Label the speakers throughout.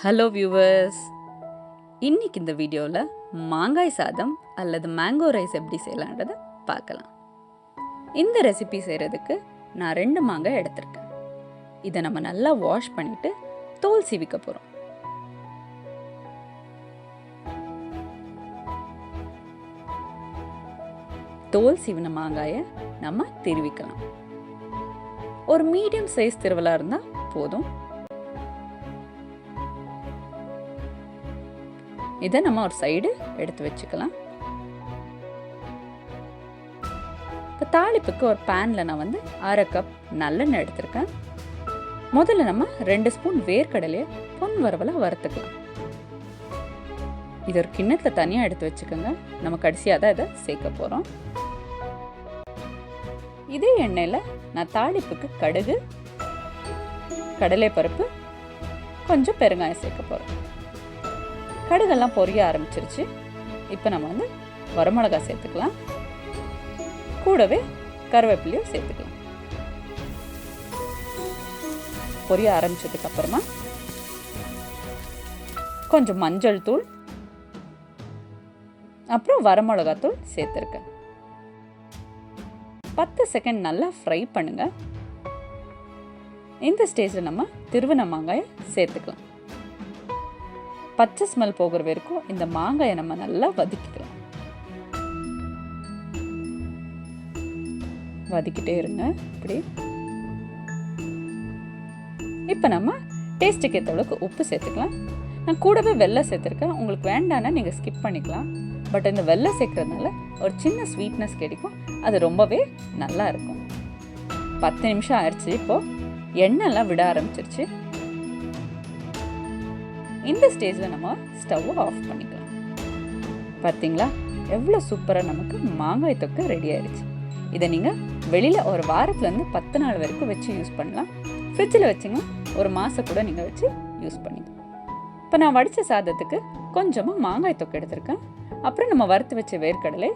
Speaker 1: Hello viewers, இன்னைக்கு இந்த வீடியோவில் மாங்காய் சாதம் அல்லது மேங்கோ ரைஸ் எப்படி செய்யலான்றதை பார்க்கலாம். இந்த ரெசிபி செய்கிறதுக்கு நான் 2 மாங்காய் எடுத்திருக்கேன். இதை நம்ம நல்லா வாஷ் பண்ணிவிட்டு தோல் சீவிக்க போகிறோம். தோல் சீவின மாங்காயை நம்ம திருவிக்கலாம். ஒரு மீடியம் சைஸ் திருவலாக இருந்தால் போதும். இதை நம்ம ஒரு சைடு எடுத்து வச்சுக்கலாம். இப்போ தாளிப்புக்கு ஒரு பேனில் நான் 1/2 கப் நல்லெண்ணெய் எடுத்திருக்கேன். முதல்ல நம்ம 2 ஸ்பூன் வேர்க்கடலையை பொன் வரவலாக வறுத்துக்கலாம். இது ஒரு கிண்ணத்தில் தனியாக எடுத்து வச்சுக்கோங்க. நம்ம கடைசியாக தான் இதை சேர்க்க போகிறோம். இதே எண்ணெயில் நான் தாளிப்புக்கு கடுகு, கடலைப்பருப்பு, கொஞ்சம் பெருங்காயம் சேர்க்க போகிறோம். கடுகெல்லாம் பொரிய ஆரம்பிச்சிருச்சு. இப்போ நம்ம வரமிளகாய் சேர்த்துக்கலாம். கூடவே கருவேப்பிலையும் சேர்த்துக்கலாம். பொரிய ஆரம்பிச்சதுக்கு அப்புறமா கொஞ்சம் மஞ்சள் தூள், அப்புறம் வரமிளகாய் தூள் சேர்த்துருக்கேன். 10 செகண்ட் நல்லா ஃப்ரை பண்ணுங்க. இந்த ஸ்டேஜில் நம்ம திருவன மாங்காயை சேர்த்துக்கலாம். பச்சை ஸ்மெல் போகிற வரைக்கும் இந்த மாங்காயை நம்ம நல்லா வதக்கிக்கலாம். வதக்கிட்டே இருங்க. இப்படி இப்போ நம்ம டேஸ்ட்டுக்கு ஏற்ற அளவுக்கு உப்பு சேர்த்துக்கலாம். நான் கூடவே வெல்லம் சேர்த்துருக்கேன். உங்களுக்கு வேண்டான்னா நீங்கள் ஸ்கிப் பண்ணிக்கலாம். பட் இந்த வெல்லம் சேர்க்கறதுனால ஒரு சின்ன ஸ்வீட்னஸ் கிடைக்கும். அது ரொம்பவே நல்லா இருக்கும். 10 நிமிஷம் ஆயிடுச்சு. இப்போது எண்ணெய்லாம் விட ஆரம்பிச்சிருச்சு. இந்த ஸ்டேஜில் நம்ம ஸ்டவ்வை ஆஃப் பண்ணிக்கலாம். பார்த்தீங்களா, எவ்வளோ சூப்பராக நமக்கு மாங்காய் தொக்கு ரெடி ஆயிடுச்சு. இதை நீங்கள் வெளியில் ஒரு வாரத்துலேருந்து 10 நாள் வரைக்கும் வச்சு யூஸ் பண்ணலாம். ஃப்ரிட்ஜில் வச்சிங்கன்னா ஒரு மாதம் கூட நீங்கள் வச்சு யூஸ் பண்ணிக்கலாம். இப்போ நான் வடித்த சாதத்துக்கு கொஞ்சமாக மாங்காய் தொக்கு எடுத்திருக்கேன். அப்புறம் நம்ம வறுத்து வச்ச வேர்க்கடலை,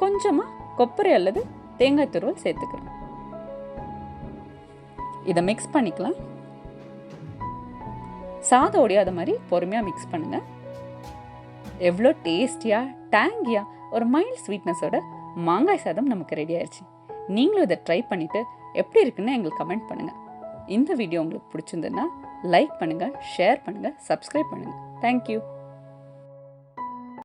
Speaker 1: கொஞ்சமாக கொப்பரை அல்லது தேங்காய் துருவல் சேர்த்துக்கிறோம். இதை மிக்ஸ் பண்ணிக்கலாம். சாதம் ஒடியாத மாதிரி பொறுமையாக மிக்ஸ் பண்ணுங்கள். எவ்வளோ டேஸ்டியாக டேங்கியாக ஒரு மைல்ட் ஸ்வீட்னஸோட மாங்காய் சாதம் நமக்கு ரெடி ஆயிடுச்சு. நீங்களும் இதை ட்ரை பண்ணிவிட்டு எப்படி இருக்குன்னு எங்களுக்கு கமெண்ட் பண்ணுங்கள். இந்த வீடியோ உங்களுக்கு பிடிச்சிருந்ததுன்னா லைக் பண்ணுங்கள், ஷேர் பண்ணுங்கள், சப்ஸ்கிரைப் பண்ணுங்கள். தேங்க்யூ.